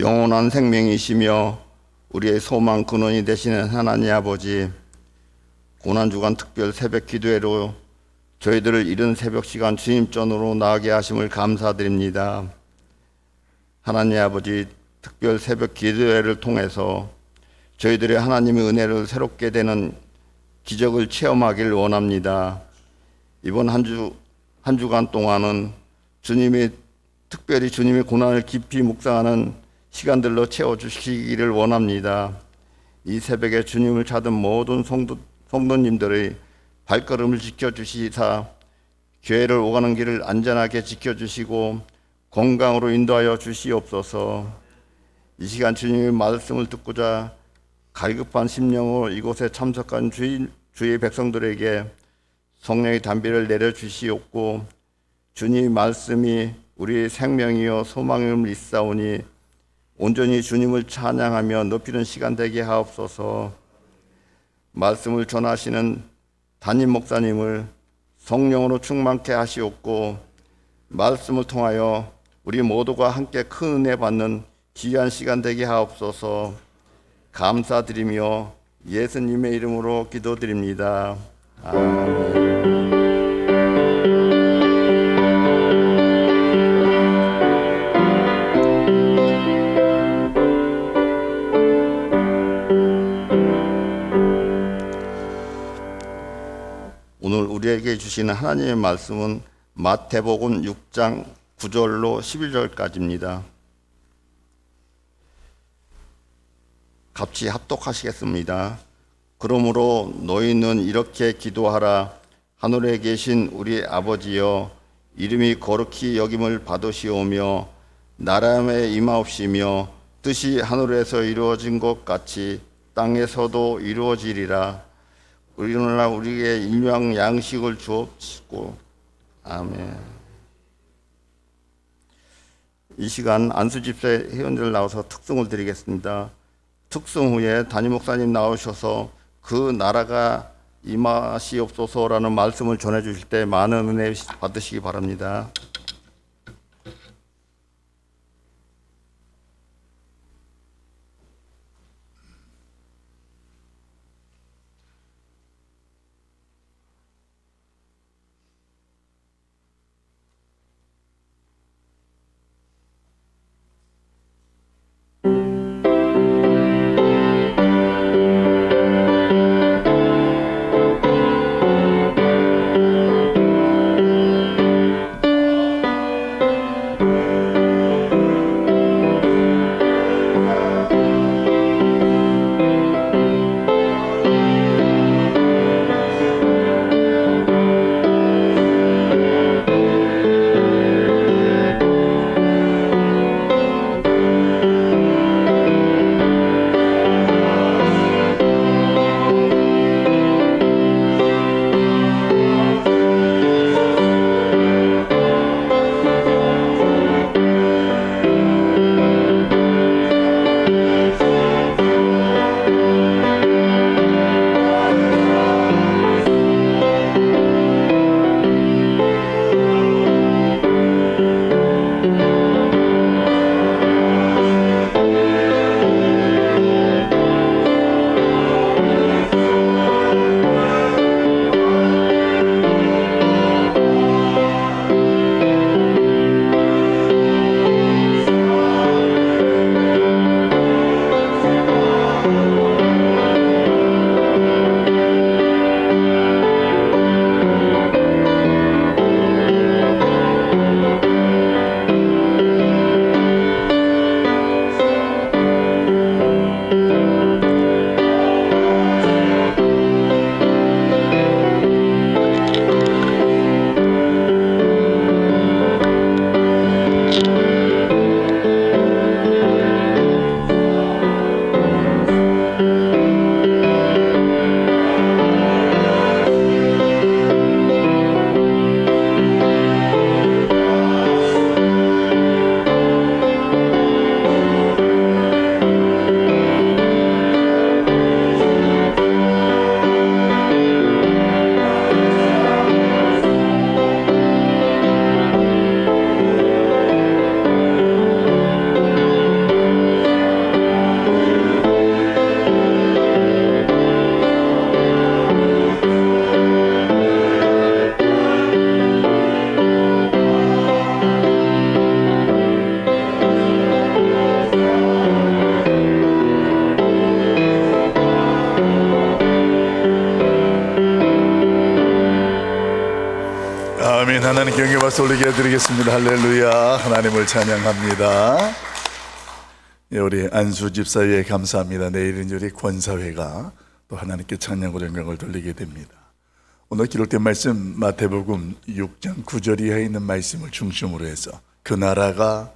영원한 생명이시며 우리의 소망 근원이 되시는 하나님 아버지, 고난주간 특별 새벽 기도회로 저희들을 이른 새벽 시간 주님 전으로 나가게 하심을 감사드립니다. 하나님 아버지, 특별 새벽 기도회를 통해서 저희들의 하나님의 은혜를 새롭게 되는 기적을 체험하기를 원합니다. 이번 한 주간 동안은 특별히 주님의 고난을 깊이 묵상하는 시간들로 채워주시기를 원합니다. 이 새벽에 주님을 찾은 모든 성도님들의 발걸음을 지켜주시사 교회를 오가는 길을 안전하게 지켜주시고 건강으로 인도하여 주시옵소서. 이 시간 주님의 말씀을 듣고자 갈급한 심령으로 이곳에 참석한 주의 백성들에게 성령의 단비를 내려주시옵고, 주님의 말씀이 우리의 생명이요 소망임을 믿사오니 온전히 주님을 찬양하며 높이는 시간 되게 하옵소서. 말씀을 전하시는 담임 목사님을 성령으로 충만케 하시옵고, 말씀을 통하여 우리 모두가 함께 큰 은혜 받는 귀한 시간 되게 하옵소서. 감사드리며 예수님의 이름으로 기도드립니다. 아멘. 오늘 우리에게 주시는 하나님의 말씀은 마태복음 6장 9절로 11절까지입니다. 같이 합독하시겠습니다. 그러므로 너희는 이렇게 기도하라. 하늘에 계신 우리 아버지여, 이름이 거룩히 여김을 받으시오며 나라에 임하옵시며 뜻이 하늘에서 이루어진 것 같이 땅에서도 이루어지리라. 오늘날 우리에게 일용 양식을 주옵시고. 아멘. 이 시간 안수집회 회원들 나와서 특송을 드리겠습니다. 특송 후에 담임 목사님 나오셔서 그 나라가 임하시옵소서라는 말씀을 전해 주실 때 많은 은혜 받으시기 바랍니다. 하나님께 영광 박수 올리게 드리겠습니다. 할렐루야. 하나님을 찬양합니다. 우리 안수 집사회 감사합니다. 내일은 우리 권사회가 또 하나님께 찬양과 영광을 돌리게 됩니다. 오늘 기록된 말씀 마태복음 6장 9절 이하에 있는 말씀을 중심으로 해서 그 나라가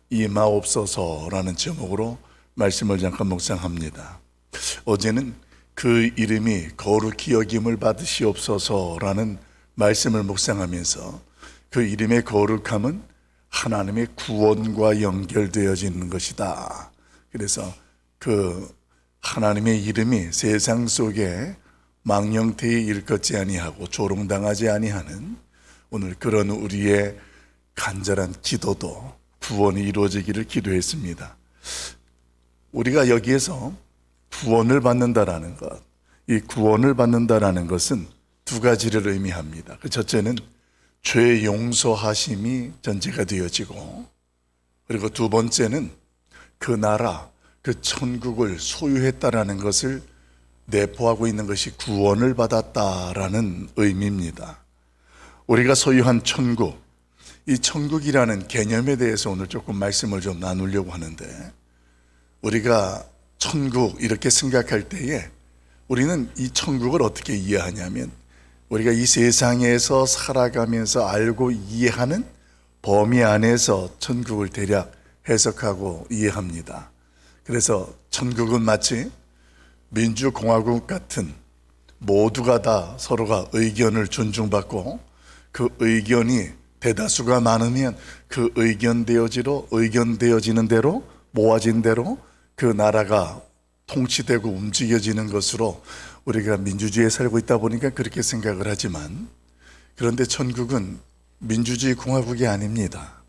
임하옵소서라는 제목으로 말씀을 잠깐 묵상합니다. 어제는 그 이름이 거룩히 여김을 받으시옵소서라는 말씀을 묵상하면서 그 이름의 거룩함은 하나님의 구원과 연결되어지는 것이다. 그래서 그 하나님의 이름이 세상 속에 망령되이 일컫지 아니하고 조롱당하지 아니하는 오늘 그런 우리의 간절한 기도도 구원이 이루어지기를 기도했습니다. 우리가 여기에서 구원을 받는다라는 것, 이 구원을 받는다라는 것은 두 가지를 의미합니다. 그 첫째는 죄 용서하심이 전제가 되어지고, 그리고 두 번째는 그 나라, 그 천국을 소유했다라는 것을 내포하고 있는 것이 구원을 받았다라는 의미입니다. 우리가 소유한 천국, 이 천국이라는 개념에 대해서 오늘 조금 말씀을 좀 나누려고 하는데, 우리가 천국 이렇게 생각할 때에 우리는 이 천국을 어떻게 이해하냐면 우리가 이 세상에서 살아가면서 알고 이해하는 범위 안에서 천국을 대략 해석하고 이해합니다. 그래서 천국은 마치 민주공화국 같은 모두가 다 서로가 의견을 존중받고 그 의견이 대다수가 많으면 그 의견되어지는 대로 모아진 대로 그 나라가 통치되고 움직여지는 것으로 우리가 민주주의에 살고 있다 보니까 그렇게 생각을 하지만, 그런데 천국은 민주주의 공화국이 아닙니다.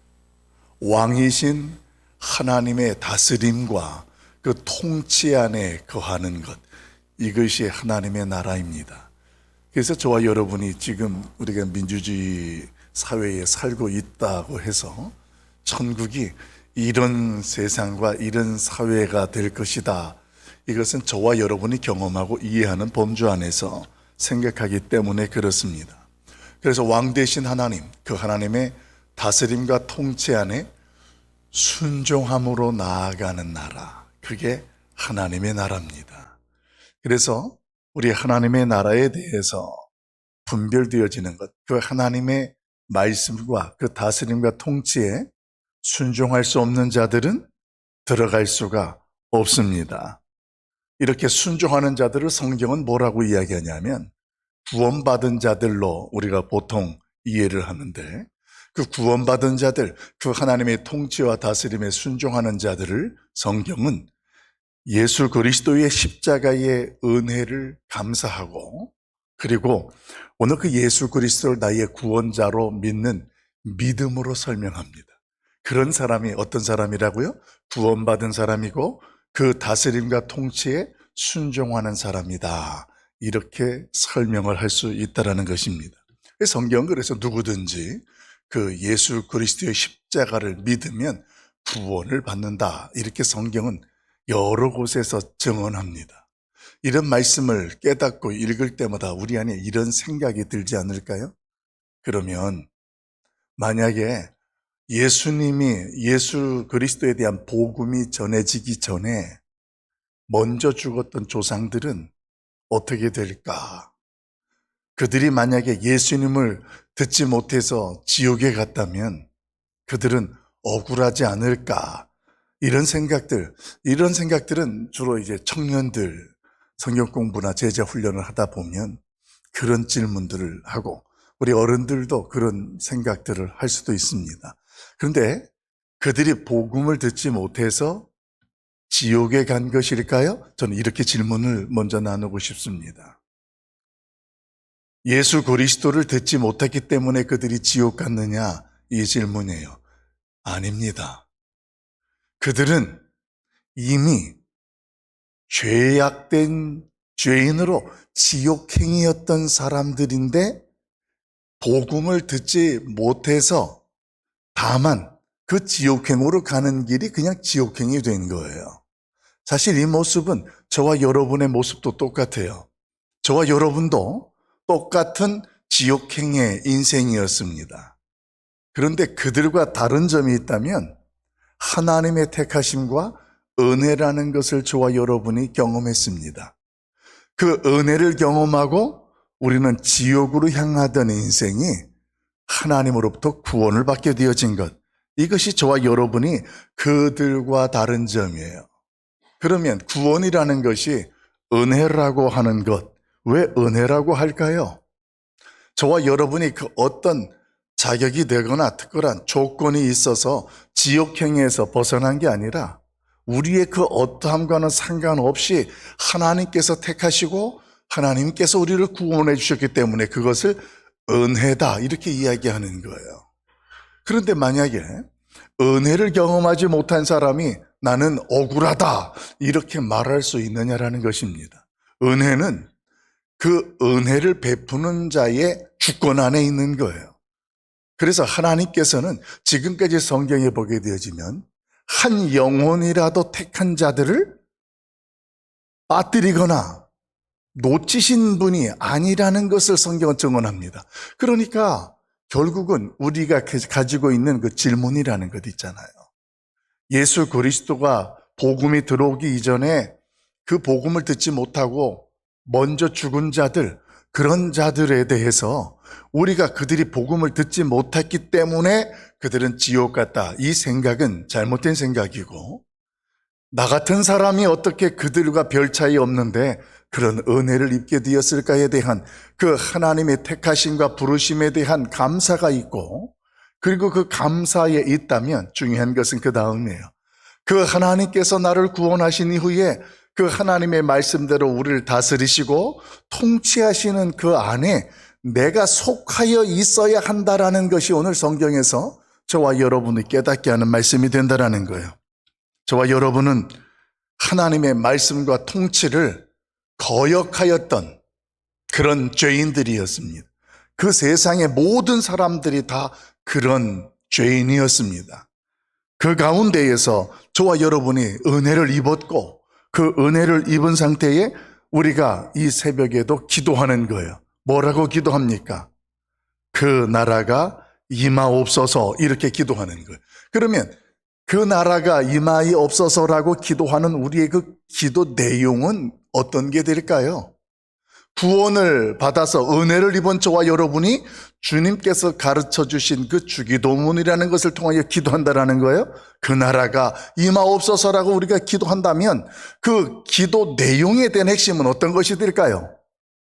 왕이신 하나님의 다스림과 그 통치 안에 거하는 것, 이것이 하나님의 나라입니다. 그래서 저와 여러분이 지금 우리가 민주주의 사회에 살고 있다고 해서 천국이 이런 세상과 이런 사회가 될 것이다, 이것은 저와 여러분이 경험하고 이해하는 범주 안에서 생각하기 때문에 그렇습니다. 그래서 왕 되신 하나님, 그 하나님의 다스림과 통치 안에 순종함으로 나아가는 나라, 그게 하나님의 나라입니다. 그래서 우리 하나님의 나라에 대해서 분별되어지는 것, 그 하나님의 말씀과 그 다스림과 통치에 순종할 수 없는 자들은 들어갈 수가 없습니다. 이렇게 순종하는 자들을 성경은 뭐라고 이야기하냐면 구원받은 자들로 우리가 보통 이해를 하는데, 그 구원받은 자들, 그 하나님의 통치와 다스림에 순종하는 자들을 성경은 예수 그리스도의 십자가의 은혜를 감사하고, 그리고 오늘 그 예수 그리스도를 나의 구원자로 믿는 믿음으로 설명합니다. 그런 사람이 어떤 사람이라고요? 구원받은 사람이고 그 다스림과 통치에 순종하는 사람이다, 이렇게 설명을 할 수 있다는 것입니다. 성경은 그래서 누구든지 그 예수 그리스도의 십자가를 믿으면 구원을 받는다, 이렇게 성경은 여러 곳에서 증언합니다. 이런 말씀을 깨닫고 읽을 때마다 우리 안에 이런 생각이 들지 않을까요? 그러면 만약에 예수님이, 예수 그리스도에 대한 복음이 전해지기 전에 먼저 죽었던 조상들은 어떻게 될까? 그들이 만약에 예수님을 듣지 못해서 지옥에 갔다면 그들은 억울하지 않을까? 이런 생각들은 주로 이제 청년들 성경 공부나 제자 훈련을 하다 보면 그런 질문들을 하고, 우리 어른들도 그런 생각들을 할 수도 있습니다. 그런데 그들이 복음을 듣지 못해서 지옥에 간 것일까요? 저는 이렇게 질문을 먼저 나누고 싶습니다. 예수 그리스도를 듣지 못했기 때문에 그들이 지옥 갔느냐, 이 질문이에요. 아닙니다. 그들은 이미 죄악된 죄인으로 지옥행이었던 사람들인데 복음을 듣지 못해서 다만 그 지옥행으로 가는 길이 그냥 지옥행이 된 거예요. 사실 이 모습은 저와 여러분의 모습도 똑같아요. 저와 여러분도 똑같은 지옥행의 인생이었습니다. 그런데 그들과 다른 점이 있다면 하나님의 택하심과 은혜라는 것을 저와 여러분이 경험했습니다. 그 은혜를 경험하고 우리는 지옥으로 향하던 인생이 하나님으로부터 구원을 받게 되어진 것. 이것이 저와 여러분이 그들과 다른 점이에요. 그러면 구원이라는 것이 은혜라고 하는 것, 왜 은혜라고 할까요? 저와 여러분이 그 어떤 자격이 되거나 특별한 조건이 있어서 지옥행에서 벗어난 게 아니라 우리의 그 어떠함과는 상관없이 하나님께서 택하시고 하나님께서 우리를 구원해 주셨기 때문에 그것을 은혜다 이렇게 이야기하는 거예요. 그런데 만약에 은혜를 경험하지 못한 사람이 나는 억울하다 이렇게 말할 수 있느냐라는 것입니다. 은혜는 그 은혜를 베푸는 자의 주권 안에 있는 거예요. 그래서 하나님께서는 지금까지 성경에 보게 되어지면 한 영혼이라도 택한 자들을 빠뜨리거나 놓치신 분이 아니라는 것을 성경은 증언합니다. 그러니까 결국은 우리가 가지고 있는 그 질문이라는 것 있잖아요. 예수 그리스도가 복음이 들어오기 이전에 그 복음을 듣지 못하고 먼저 죽은 자들, 그런 자들에 대해서 우리가 그들이 복음을 듣지 못했기 때문에 그들은 지옥 갔다. 이 생각은 잘못된 생각이고, 나 같은 사람이 어떻게 그들과 별 차이 없는데 그런 은혜를 입게 되었을까에 대한 그 하나님의 택하심과 부르심에 대한 감사가 있고, 그리고 그 감사에 있다면 중요한 것은 그 다음이에요. 그 하나님께서 나를 구원하신 이후에 그 하나님의 말씀대로 우리를 다스리시고 통치하시는 그 안에 내가 속하여 있어야 한다라는 것이 오늘 성경에서 저와 여러분이 깨닫게 하는 말씀이 된다라는 거예요. 저와 여러분은 하나님의 말씀과 통치를 거역하였던 그런 죄인들이었습니다. 그 세상의 모든 사람들이 다 그런 죄인이었습니다. 그 가운데에서 저와 여러분이 은혜를 입었고 그 은혜를 입은 상태에 우리가 이 새벽에도 기도하는 거예요. 뭐라고 기도합니까? 그 나라가 임하옵소서 이렇게 기도하는 거예요. 그러면 그 나라가 임하옵소서라고 기도하는 우리의 그 기도 내용은 어떤 게 될까요? 구원을 받아서 은혜를 입은 저와 여러분이 주님께서 가르쳐 주신 그 주기도문이라는 것을 통하여 기도한다라는 거예요. 그 나라가 임하옵소서라고 우리가 기도한다면 그 기도 내용에 대한 핵심은 어떤 것이 될까요?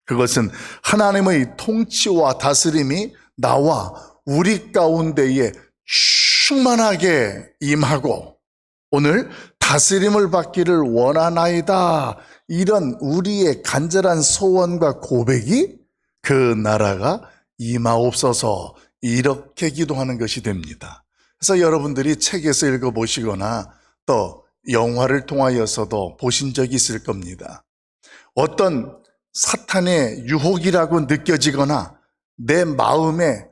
그것은 하나님의 통치와 다스림이 나와 우리 가운데에 충만하게 임하고 오늘 다스림을 받기를 원하나이다. 이런 우리의 간절한 소원과 고백이 그 나라가 임하옵소서 이렇게 기도하는 것이 됩니다. 그래서 여러분들이 책에서 읽어보시거나 또 영화를 통하여서도 보신 적이 있을 겁니다. 어떤 사탄의 유혹이라고 느껴지거나 내 마음에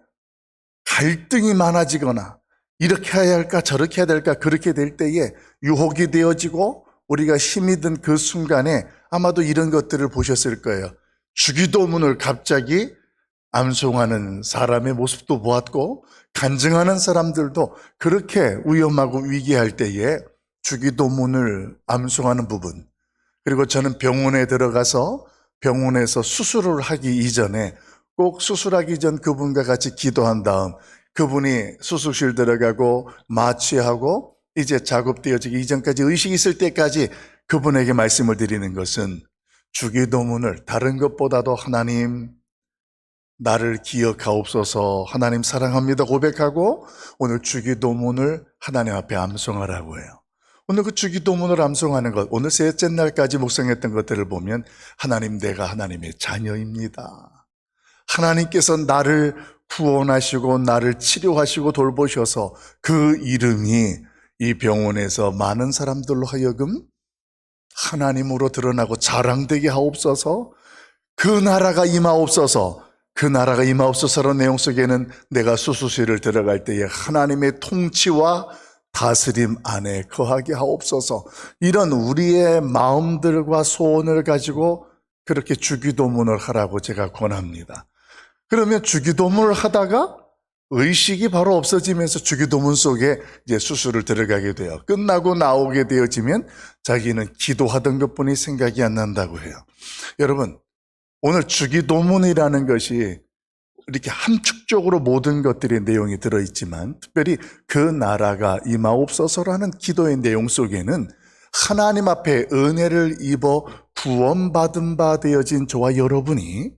갈등이 많아지거나 이렇게 해야 할까 저렇게 해야 될까 그렇게 될 때에 유혹이 되어지고 우리가 힘이 든 그 순간에 아마도 이런 것들을 보셨을 거예요. 주기도문을 갑자기 암송하는 사람의 모습도 보았고 간증하는 사람들도 그렇게 위험하고 위기할 때에 주기도문을 암송하는 부분, 그리고 저는 병원에 들어가서 병원에서 수술을 하기 이전에 꼭 수술하기 전 그분과 같이 기도한 다음 그분이 수술실 들어가고 마취하고 이제 작업되어지기 이전까지 의식이 있을 때까지 그분에게 말씀을 드리는 것은 주기도문을 다른 것보다도 하나님 나를 기억하옵소서, 하나님 사랑합니다 고백하고 오늘 주기도문을 하나님 앞에 암송하라고 해요. 오늘 그 주기도문을 암송하는 것, 오늘 셋째 날까지 묵상했던 것들을 보면 하나님 내가 하나님의 자녀입니다. 하나님께서 나를 구원하시고 나를 치료하시고 돌보셔서 그 이름이 이 병원에서 많은 사람들로 하여금 하나님으로 드러나고 자랑되게 하옵소서. 그 나라가 임하옵소서. 그 나라가 임하옵소서라는 내용 속에는 내가 수술실을 들어갈 때에 하나님의 통치와 다스림 안에 거하게 하옵소서. 이런 우리의 마음들과 소원을 가지고 그렇게 주기도문을 하라고 제가 권합니다. 그러면 주기도문을 하다가 의식이 바로 없어지면서 주기도문 속에 이제 수술을 들어가게 돼요. 끝나고 나오게 되어지면 자기는 기도하던 것뿐이 생각이 안 난다고 해요. 여러분, 오늘 주기도문이라는 것이 이렇게 함축적으로 모든 것들의 내용이 들어있지만 특별히 그 나라가 임하옵소서라는 기도의 내용 속에는 하나님 앞에 은혜를 입어 구원받은 바 되어진 저와 여러분이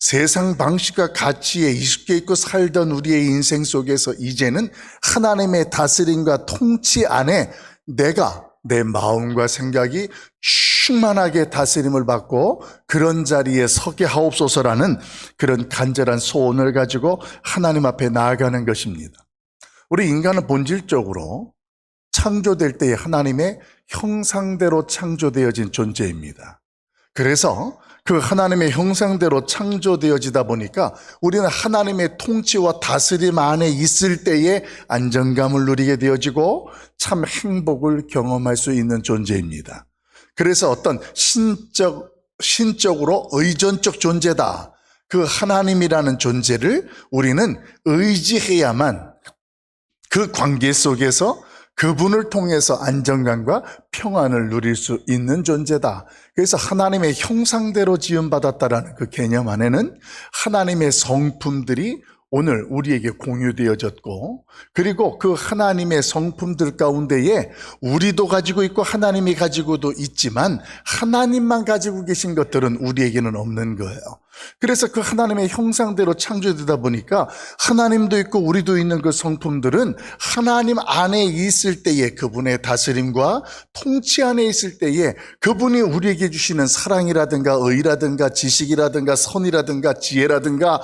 세상 방식과 가치에 익숙해 있고 살던 우리의 인생 속에서 이제는 하나님의 다스림과 통치 안에 내가 내 마음과 생각이 충만하게 다스림을 받고 그런 자리에 서게 하옵소서라는 그런 간절한 소원을 가지고 하나님 앞에 나아가는 것입니다. 우리 인간은 본질적으로 창조될 때에 하나님의 형상대로 창조되어진 존재입니다. 그래서 그 하나님의 형상대로 창조되어지다 보니까 우리는 하나님의 통치와 다스림 안에 있을 때에 안정감을 누리게 되어지고 참 행복을 경험할 수 있는 존재입니다. 그래서 어떤 신적으로 의존적 존재다. 그 하나님이라는 존재를 우리는 의지해야만 그 관계 속에서 그분을 통해서 안정감과 평안을 누릴 수 있는 존재다. 그래서 하나님의 형상대로 지음받았다라는 그 개념 안에는 하나님의 성품들이 오늘 우리에게 공유되어졌고 그리고 그 하나님의 성품들 가운데에 우리도 가지고 있고 하나님이 가지고도 있지만 하나님만 가지고 계신 것들은 우리에게는 없는 거예요. 그래서 그 하나님의 형상대로 창조되다 보니까 하나님도 있고 우리도 있는 그 성품들은 하나님 안에 있을 때에 그분의 다스림과 통치 안에 있을 때에 그분이 우리에게 주시는 사랑이라든가 의라든가 지식이라든가 선이라든가 지혜라든가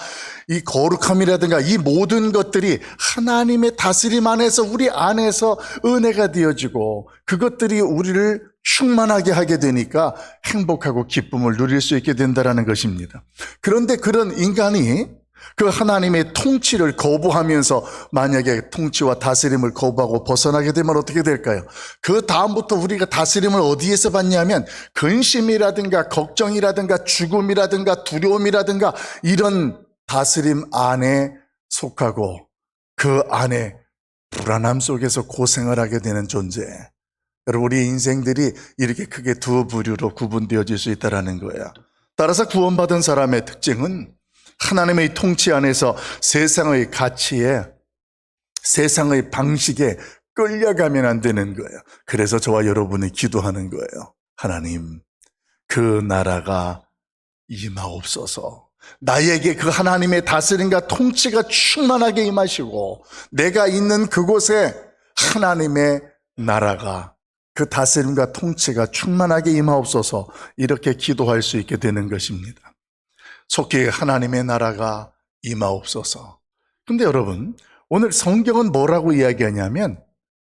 이 거룩함이라든가 이 모든 것들이 하나님의 다스림 안에서 우리 안에서 은혜가 되어지고 그것들이 우리를 충만하게 하게 되니까 행복하고 기쁨을 누릴 수 있게 된다는 것입니다. 그런데 그런 인간이 그 하나님의 통치를 거부하면서 만약에 통치와 다스림을 거부하고 벗어나게 되면 어떻게 될까요? 그 다음부터 우리가 다스림을 어디에서 받냐면 근심이라든가 걱정이라든가 죽음이라든가 두려움이라든가 이런 다스림 안에 속하고 그 안에 불안함 속에서 고생을 하게 되는 존재. 여러분, 우리 인생들이 이렇게 크게 두 부류로 구분되어질 수 있다는 거예요. 따라서 구원받은 사람의 특징은 하나님의 통치 안에서 세상의 가치에, 세상의 방식에 끌려가면 안 되는 거예요. 그래서 저와 여러분이 기도하는 거예요. 하나님, 그 나라가 임하옵소서. 나에게 그 하나님의 다스림과 통치가 충만하게 임하시고 내가 있는 그곳에 하나님의 나라가 그 다스림과 통치가 충만하게 임하옵소서 이렇게 기도할 수 있게 되는 것입니다. 속히 하나님의 나라가 임하옵소서. 근데 여러분, 오늘 성경은 뭐라고 이야기하냐면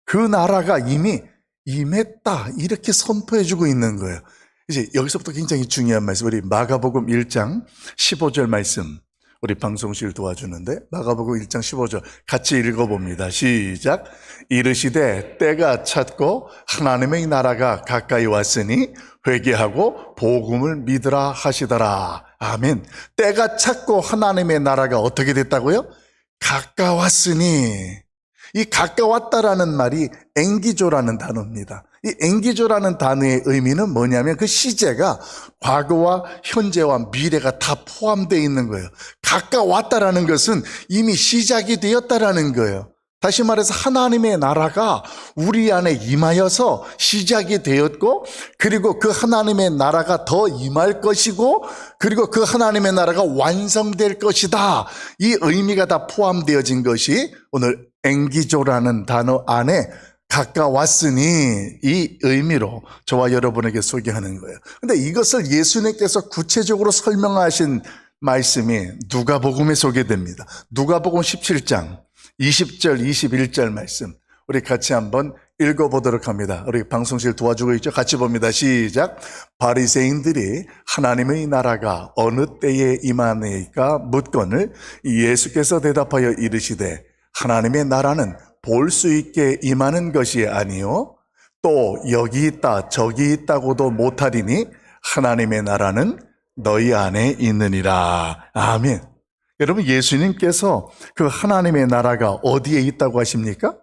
그 나라가 이미 임했다 이렇게 선포해주고 있는 거예요. 이제 여기서부터 굉장히 중요한 말씀, 우리 마가복음 1장 15절 말씀, 우리 방송실 도와주는데 마가복음 1장 15절 같이 읽어봅니다. 시작. 이르시되 때가 찼고 하나님의 나라가 가까이 왔으니 회개하고 복음을 믿으라 하시더라. 아멘. 때가 찼고 하나님의 나라가 어떻게 됐다고요? 가까웠으니. 이 가까웠다라는 말이 앵기조라는 단어입니다. 이 앵기조라는 단어의 의미는 뭐냐면 그 시제가 과거와 현재와 미래가 다 포함되어 있는 거예요. 가까웠다라는 것은 이미 시작이 되었다라는 거예요. 다시 말해서 하나님의 나라가 우리 안에 임하여서 시작이 되었고 그리고 그 하나님의 나라가 더 임할 것이고 그리고 그 하나님의 나라가 완성될 것이다. 이 의미가 다 포함되어진 것이 오늘 앵기조라는 단어 안에 가까웠으니 이 의미로 저와 여러분에게 소개하는 거예요. 근데 이것을 예수님께서 구체적으로 설명하신 말씀이 누가복음에 소개됩니다. 누가복음 17장 20절 21절 말씀 우리 같이 한번 읽어보도록 합니다. 우리 방송실 도와주고 있죠? 같이 봅니다. 시작. 바리새인들이 하나님의 나라가 어느 때에 임하니까 묻거늘 예수께서 대답하여 이르시되 하나님의 나라는 볼 수 있게 임하는 것이 아니요 또 여기 있다 저기 있다고도 못하리니 하나님의 나라는 너희 안에 있느니라. 아멘. 여러분, 예수님께서 그 하나님의 나라가 어디에 있다고 하십니까?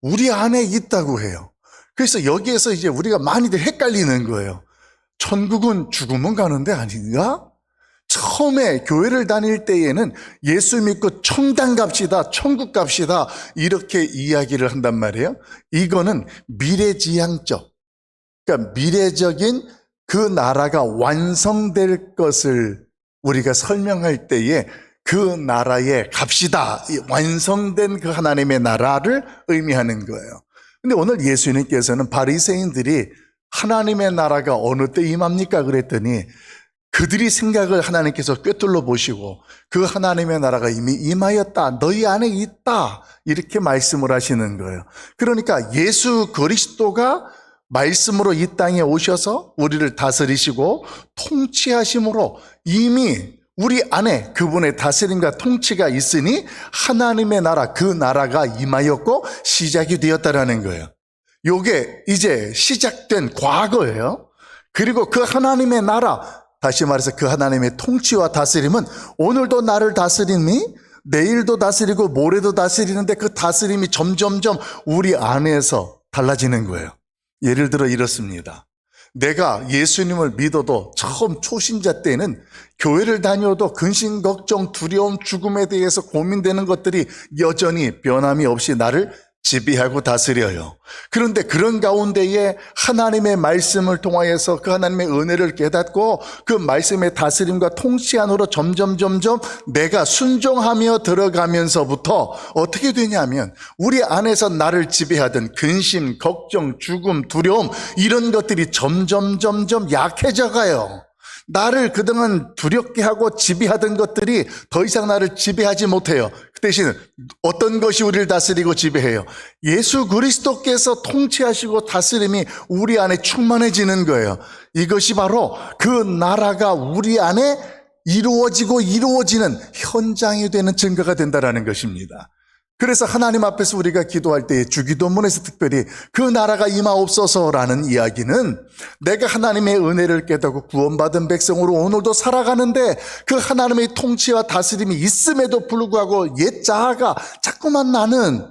우리 안에 있다고 해요. 그래서 여기에서 이제 우리가 많이들 헷갈리는 거예요. 천국은 죽으면 가는 데 아닌가? 처음에 교회를 다닐 때에는 예수 믿고 천당 갑시다, 천국 갑시다 이렇게 이야기를 한단 말이에요. 이거는 미래지향적, 그러니까 미래적인 그 나라가 완성될 것을 우리가 설명할 때에 그 나라에 갑시다, 완성된 그 하나님의 나라를 의미하는 거예요. 근데 오늘 예수님께서는 바리새인들이 하나님의 나라가 어느 때 임합니까? 그랬더니 그들이 생각을 하나님께서 꿰뚫어 보시고 그 하나님의 나라가 이미 임하였다, 너희 안에 있다 이렇게 말씀을 하시는 거예요. 그러니까 예수 그리스도가 말씀으로 이 땅에 오셔서 우리를 다스리시고 통치하심으로 이미 우리 안에 그분의 다스림과 통치가 있으니 하나님의 나라, 그 나라가 임하였고 시작이 되었다라는 거예요. 요게 이제 시작된 과거예요. 그리고 그 하나님의 나라, 다시 말해서 그 하나님의 통치와 다스림은 오늘도 나를 다스림이 내일도 다스리고 모레도 다스리는데 그 다스림이 점점점 우리 안에서 달라지는 거예요. 예를 들어 이렇습니다. 내가 예수님을 믿어도 처음 초신자 때는 교회를 다녀도 근심, 걱정, 두려움, 죽음에 대해서 고민되는 것들이 여전히 변함이 없이 나를 지배하고 다스려요. 그런데 그런 가운데에 하나님의 말씀을 통하여서 그 하나님의 은혜를 깨닫고 그 말씀의 다스림과 통치 안으로 점점 내가 순종하며 들어가면서부터 어떻게 되냐면 우리 안에서 나를 지배하던 근심, 걱정, 죽음, 두려움 이런 것들이 점점 약해져 가요. 나를 그동안 두렵게 하고 지배하던 것들이 더 이상 나를 지배하지 못해요. 그 대신 어떤 것이 우리를 다스리고 지배해요? 예수 그리스도께서 통치하시고 다스림이 우리 안에 충만해지는 거예요. 이것이 바로 그 나라가 우리 안에 이루어지는 현장이 되는 증거가 된다는 것입니다. 그래서 하나님 앞에서 우리가 기도할 때 주기도문에서 특별히 그 나라가 임하옵소서라는 이야기는 내가 하나님의 은혜를 깨닫고 구원받은 백성으로 오늘도 살아가는데 그 하나님의 통치와 다스림이 있음에도 불구하고 옛 자아가 자꾸만 나는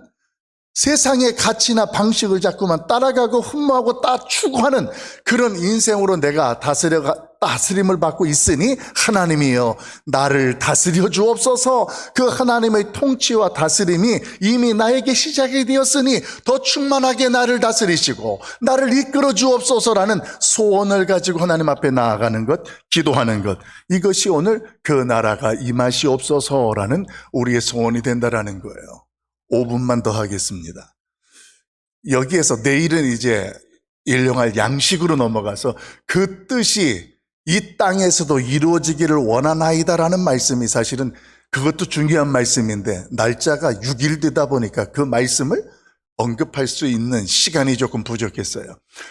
세상의 가치나 방식을 자꾸만 따라가고 흠모하고 추구하는 그런 인생으로 내가 다스림을 받고 있으니 하나님이여 나를 다스려 주옵소서. 그 하나님의 통치와 다스림이 이미 나에게 시작이 되었으니 더 충만하게 나를 다스리시고 나를 이끌어 주옵소서라는 소원을 가지고 하나님 앞에 나아가는 것, 기도하는 것, 이것이 오늘 그 나라가 임하시옵소서라는 우리의 소원이 된다라는 거예요. 5분만 더 하겠습니다. 여기에서 내일은 이제 일용할 양식으로 넘어가서 그 뜻이 이 땅에서도 이루어지기를 원하나이다라는 말씀이 사실은 그것도 중요한 말씀인데 날짜가 6일 되다 보니까 그 말씀을 언급할 수 있는 시간이 조금 부족했어요.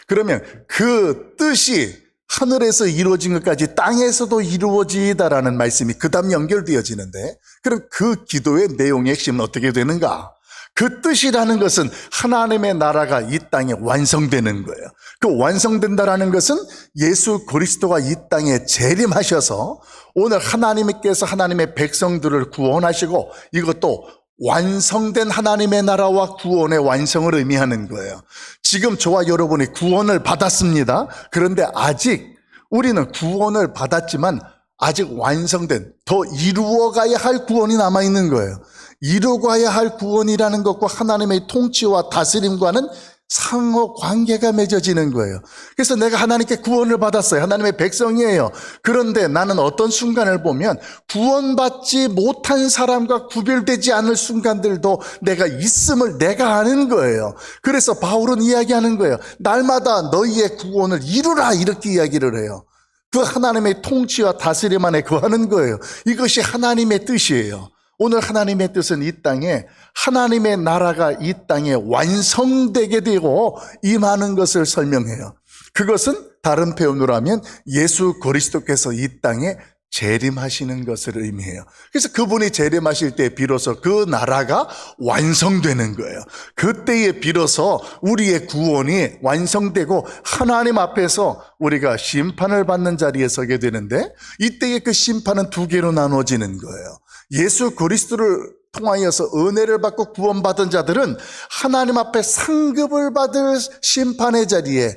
그러면 그 뜻이 하늘에서 이루어진 것까지 땅에서도 이루어지다라는 말씀이 그 다음 연결되어지는데 그럼 그 기도의 내용의 핵심은 어떻게 되는가? 그 뜻이라는 것은 하나님의 나라가 이 땅에 완성되는 거예요. 그 완성된다라는 것은 예수 그리스도가 이 땅에 재림하셔서 오늘 하나님께서 하나님의 백성들을 구원하시고 이것도 완성된 하나님의 나라와 구원의 완성을 의미하는 거예요. 지금 저와 여러분이 구원을 받았습니다. 그런데 아직 우리는 구원을 받았지만 아직 완성된, 더 이루어가야 할 구원이 남아있는 거예요. 이루어가야 할 구원이라는 것과 하나님의 통치와 다스림과는 상호 관계가 맺어지는 거예요. 그래서 내가 하나님께 구원을 받았어요. 하나님의 백성이에요. 그런데 나는 어떤 순간을 보면 구원받지 못한 사람과 구별되지 않을 순간들도 내가 있음을 내가 아는 거예요. 그래서 바울은 이야기하는 거예요. 날마다 너희의 구원을 이루라 이렇게 이야기를 해요. 그 하나님의 통치와 다스림 안에 거하는 거예요. 이것이 하나님의 뜻이에요. 오늘 하나님의 뜻은 이 땅에 하나님의 나라가 이 땅에 완성되게 되고 임하는 것을 설명해요. 그것은 다른 표현으로 하면 예수 그리스도께서 이 땅에 재림하시는 것을 의미해요. 그래서 그분이 재림하실 때 비로소 그 나라가 완성되는 거예요. 그때에 비로소 우리의 구원이 완성되고 하나님 앞에서 우리가 심판을 받는 자리에 서게 되는데 이때의 그 심판은 두 개로 나눠지는 거예요. 예수 그리스도를 통하여서 은혜를 받고 구원받은 자들은 하나님 앞에 상급을 받을 심판의 자리에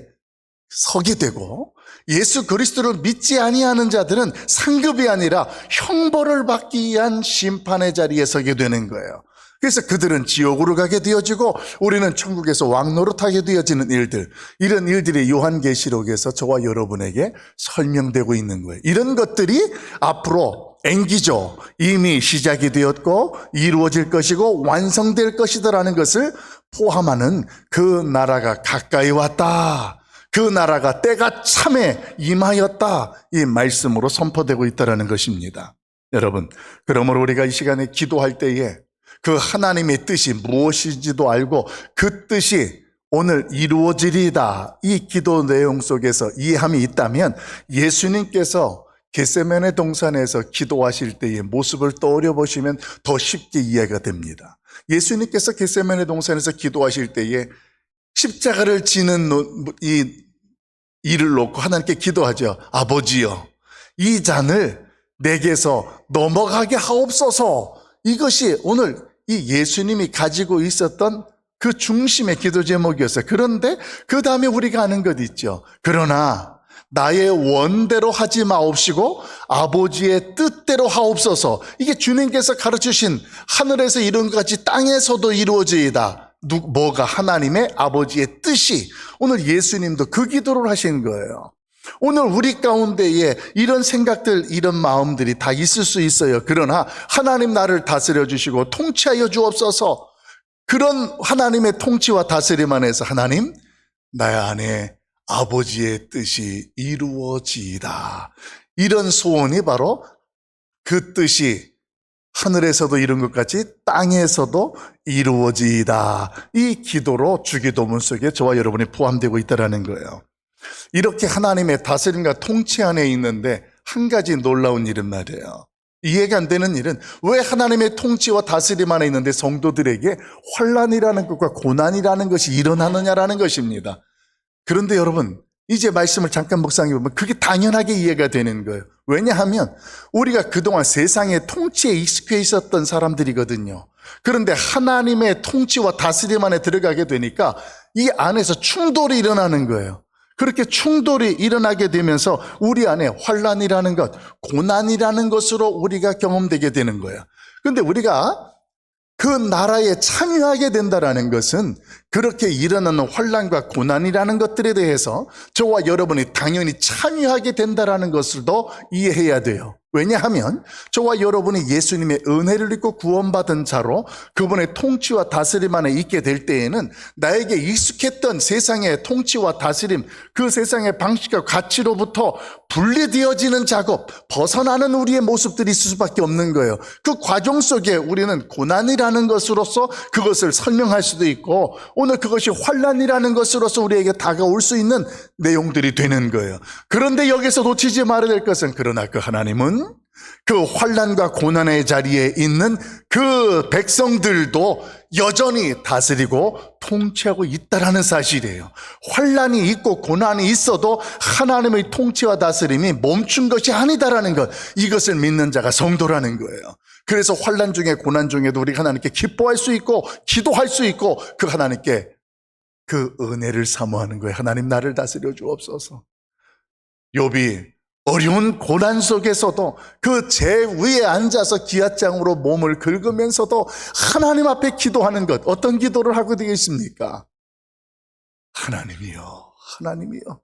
서게 되고, 예수 그리스도를 믿지 아니하는 자들은 상급이 아니라 형벌을 받기 위한 심판의 자리에 서게 되는 거예요. 그래서 그들은 지옥으로 가게 되어지고 우리는 천국에서 왕노릇하게 되어지는 일들, 이런 일들이 요한계시록에서 저와 여러분에게 설명되고 있는 거예요. 이런 것들이 앞으로 엔기죠. 이미 시작이 되었고 이루어질 것이고 완성될 것이다라는 것을 포함하는 그 나라가 가까이 왔다, 그 나라가 때가 참에 임하였다, 이 말씀으로 선포되고 있다는 것입니다. 여러분, 그러므로 우리가 이 시간에 기도할 때에 그 하나님의 뜻이 무엇인지도 알고 그 뜻이 오늘 이루어지리다, 이 기도 내용 속에서 이해함이 있다면 예수님께서 겟세마네 동산에서 기도하실 때의 모습을 떠올려 보시면 더 쉽게 이해가 됩니다. 예수님께서 겟세마네 동산에서 기도하실 때에 십자가를 지는 이 일을 놓고 하나님께 기도하죠. 아버지여, 이 잔을 내게서 넘어가게 하옵소서. 이것이 오늘 이 예수님이 가지고 있었던 그 중심의 기도 제목이었어요. 그런데 그 다음에 우리가 아는 것 있죠. 그러나 나의 원대로 하지 마옵시고 아버지의 뜻대로 하옵소서. 이게 주님께서 가르치신 하늘에서 이룬 것 같이 땅에서도 이루어지이다. 뭐가? 하나님의 아버지의 뜻이. 오늘 예수님도 그 기도를 하신 거예요. 오늘 우리 가운데에 이런 생각들, 이런 마음들이 다 있을 수 있어요. 그러나 하나님 나를 다스려 주시고 통치하여 주옵소서. 그런 하나님의 통치와 다스림 안에서 하나님, 나의 안에 아버지의 뜻이 이루어지이다, 이런 소원이 바로 그 뜻이 하늘에서도 이룬 것 같이 땅에서도 이루어지이다, 이 기도로 주기도문 속에 저와 여러분이 포함되고 있다는 거예요. 이렇게 하나님의 다스림과 통치 안에 있는데 한 가지 놀라운 일은 말이에요. 이해가 안 되는 일은 왜 하나님의 통치와 다스림 안에 있는데 성도들에게 환난이라는 것과 고난이라는 것이 일어나느냐라는 것입니다. 그런데 여러분, 이제 말씀을 잠깐 묵상해 보면 그게 당연하게 이해가 되는 거예요. 왜냐하면 우리가 그동안 세상의 통치에 익숙해 있었던 사람들이거든요. 그런데 하나님의 통치와 다스림 안에 들어가게 되니까 이 안에서 충돌이 일어나는 거예요. 그렇게 충돌이 일어나게 되면서 우리 안에 환난이라는 것, 고난이라는 것으로 우리가 경험되게 되는 거예요. 그런데 우리가 그 나라에 참여하게 된다는 것은 그렇게 일어나는 환난과 고난이라는 것들에 대해서 저와 여러분이 당연히 참여하게 된다는 것을 더 이해해야 돼요. 왜냐하면 저와 여러분이 예수님의 은혜를 입고 구원받은 자로 그분의 통치와 다스림 안에 있게 될 때에는 나에게 익숙했던 세상의 통치와 다스림, 그 세상의 방식과 가치로부터 분리되어지는 작업, 벗어나는 우리의 모습들이 있을 수밖에 없는 거예요. 그 과정 속에 우리는 고난이라는 것으로서 그것을 설명할 수도 있고 오늘 그것이 환난이라는 것으로서 우리에게 다가올 수 있는 내용들이 되는 거예요. 그런데 여기서 놓치지 말아야 될 것은, 그러나 그 하나님은 그 환난과 고난의 자리에 있는 그 백성들도 여전히 다스리고 통치하고 있다는 사실이에요. 환난이 있고 고난이 있어도 하나님의 통치와 다스림이 멈춘 것이 아니다라는 것, 이것을 믿는 자가 성도라는 거예요. 그래서 환난 중에 고난 중에도 우리가 하나님께 기뻐할 수 있고 기도할 수 있고 그 하나님께 그 은혜를 사모하는 거예요. 하나님 나를 다스려 주옵소서. 욥이 어려운 고난 속에서도 그 제 위에 앉아서 기앗장으로 몸을 긁으면서도 하나님 앞에 기도하는 것, 어떤 기도를 하고 되겠습니까? 하나님이여, 하나님이여.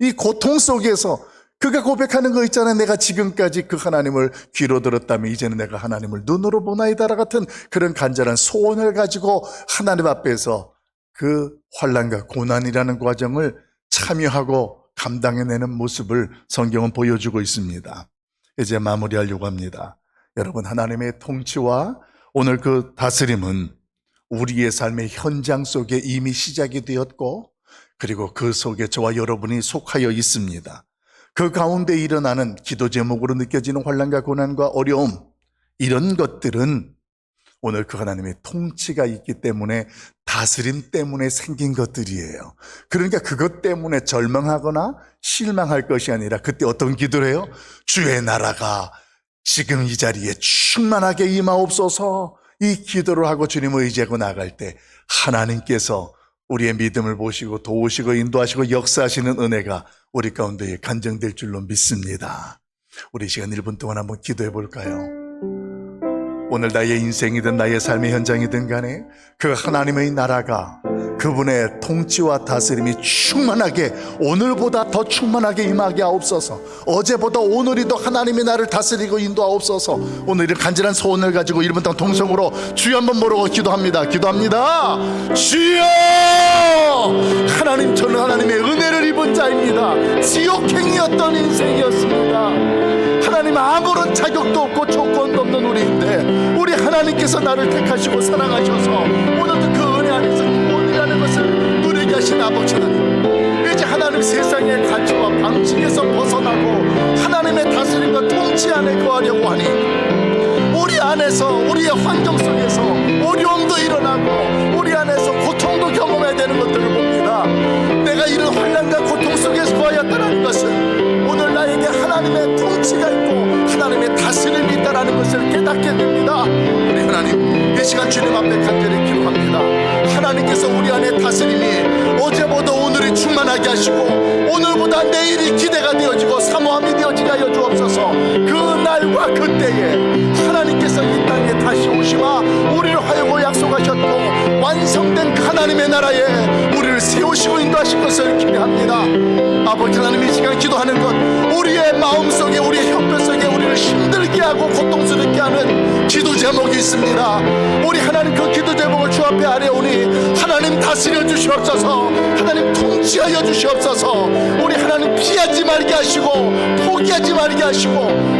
이 고통 속에서 그가 고백하는 거 있잖아요. 내가 지금까지 그 하나님을 귀로 들었다면 이제는 내가 하나님을 눈으로 보나이다라 같은 그런 간절한 소원을 가지고 하나님 앞에서 그 환난과 고난이라는 과정을 참여하고 감당해내는 모습을 성경은 보여주고 있습니다. 이제 마무리하려고 합니다. 여러분, 하나님의 통치와 오늘 그 다스림은 우리의 삶의 현장 속에 이미 시작이 되었고 그리고 그 속에 저와 여러분이 속하여 있습니다. 그 가운데 일어나는 기도 제목으로 느껴지는 환난과 고난과 어려움, 이런 것들은 오늘 그 하나님의 통치가 있기 때문에, 다스림 때문에 생긴 것들이에요. 그러니까 그것 때문에 절망하거나 실망할 것이 아니라 그때 어떤 기도를 해요? 주의 나라가 지금 이 자리에 충만하게 임하옵소서. 이 기도를 하고 주님을 의지하고 나갈 때 하나님께서 우리의 믿음을 보시고 도우시고 인도하시고 역사하시는 은혜가 우리 가운데에 간증될 줄로 믿습니다. 우리 이 시간 1분 동안 한번 기도해 볼까요? 오늘 나의 인생이든 나의 삶의 현장이든 간에 그 하나님의 나라가 그분의 통치와 다스림이 충만하게 오늘보다 더 충만하게 임하게 하옵소서. 어제보다 오늘이 더 하나님이 나를 다스리고 인도하옵소서. 오늘 이런 간절한 소원을 가지고 1분 동안 동성으로 주여 한번 모르고 기도합니다. 주여! 하나님, 저는 하나님의 은혜를 입은 자입니다. 지옥행이었던 인생이었습니다. 하나님, 아무런 자격도 없고 조건도 없는 우리인데 우리 하나님께서 나를 택하시고 사랑하셔서 오늘도 그 은혜 안에서 구원이라는 것을 누리게 하신 아버지 하나님, 이제 하나님 세상의 가치와 방식에서 벗어나고 하나님의 다스림과 통치 안에 거하려고 하니 우리 안에서, 우리의 환경 속에서 어려움도 일어나고 우리 안에서 고통도 경험해야 되는 것들을 봅니다. 내가 이런 환난과 고통 속에서 거하였다는 것은 오늘 나에게 하나님의 통치가 있고 하나님의 다스림이 있다는 것을 깨닫게 됩니다. 우리 하나님, 이 시간 주님 앞에 간절히 기도합니다. 하나님께서 우리 안에 다스림이 어제보다 오늘이 충만하게 하시고 오늘보다 내일이 기대가 되어지고 사모함이 되어지게 하여 주옵소서. 그 날과 그때에 하나님께서 이 땅에 다시 오시마 우리를 하여고 약속하셨고 완성된 하나님의 나라에 우리를 세우시고 인도하실 것을 기대합니다. 아버지 하나님, 이 시간 기도하는 것, 우리의 마음속에, 우리의 형편 속에 우리를 힘들게 하고 고통스럽게 하는 기도 제목이 있습니다. 우리 하나님, 그 기도 제목을 주 앞에 아뢰오니 하나님 다스려 주시옵소서. 하나님 통치하여 주시옵소서. 우리 하나님 피하지 말게 하시고 포기하지 말게 하시고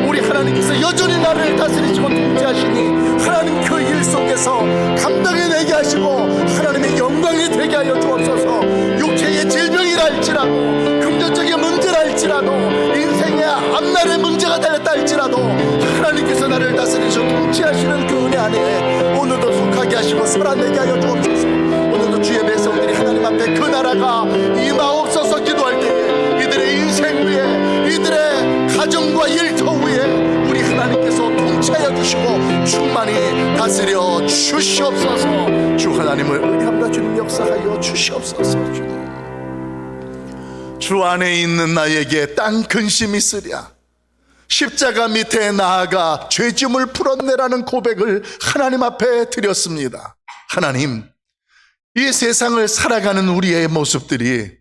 우리 하나님께서 여전히 나를 다스리시고 통치하시니 하나님 그 일 속에서 감당해내게 하시고 하나님의 영광이 되게 하여 주옵소서. 육체의 질병이라 할지라도 금전적인 문제라 할지라도 인생의 앞날의 문제가 달렸다 할지라도 하나님께서 나를 다스리셔 통치하시는 그 은혜 안에 오늘도 속하게 하시고 살아내게 하여 주옵소서. 오늘도 주의 백성들이 하나님 앞에 그 나라가 임하옵소서 기도할 때에 이들의 인생 위에, 이들의 가정과 일터 위에 우리 하나님께서 통치하여 주시고 충만히 다스려 주시옵소서. 주 하나님을 의뢰합니다. 주님 역사하여 주시옵소서. 주 안에 있는 나에게 땅 근심이 있으랴. 십자가 밑에 나아가 죄짐을 풀었네라는 고백을 하나님 앞에 드렸습니다. 하나님, 이 세상을 살아가는 우리의 모습들이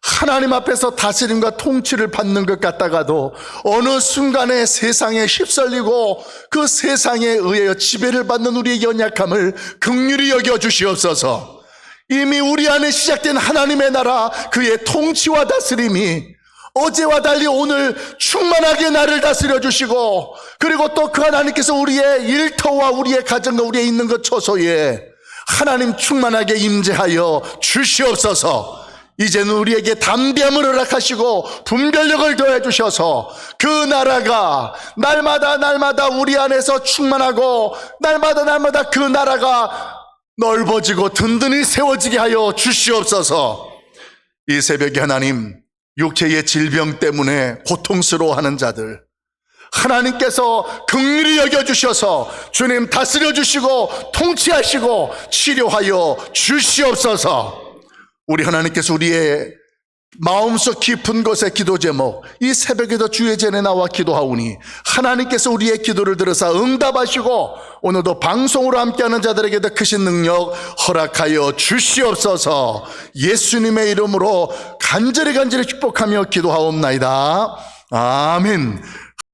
하나님 앞에서 다스림과 통치를 받는 것 같다가도 어느 순간에 세상에 휩쓸리고 그 세상에 의하여 지배를 받는 우리의 연약함을 긍휼히 여겨 주시옵소서. 이미 우리 안에 시작된 하나님의 나라, 그의 통치와 다스림이 어제와 달리 오늘 충만하게 나를 다스려 주시고, 그리고 또 그 하나님께서 우리의 일터와 우리의 가정과 우리의 있는 것 처소에 하나님 충만하게 임재하여 주시옵소서. 이제는 우리에게 담대함을 허락하시고 분별력을 더해 주셔서 그 나라가 날마다 우리 안에서 충만하고 날마다 그 나라가 넓어지고 든든히 세워지게 하여 주시옵소서. 이 새벽에 하나님, 육체의 질병 때문에 고통스러워하는 자들 하나님께서 긍휼히 여겨주셔서 주님 다스려 주시고 통치하시고 치료하여 주시옵소서. 우리 하나님께서 우리의 마음속 깊은 곳의 기도 제목, 이 새벽에도 주의 전에 나와 기도하오니 하나님께서 우리의 기도를 들으사 응답하시고 오늘도 방송으로 함께하는 자들에게도 크신 능력 허락하여 주시옵소서. 예수님의 이름으로 간절히 축복하며 기도하옵나이다. 아멘.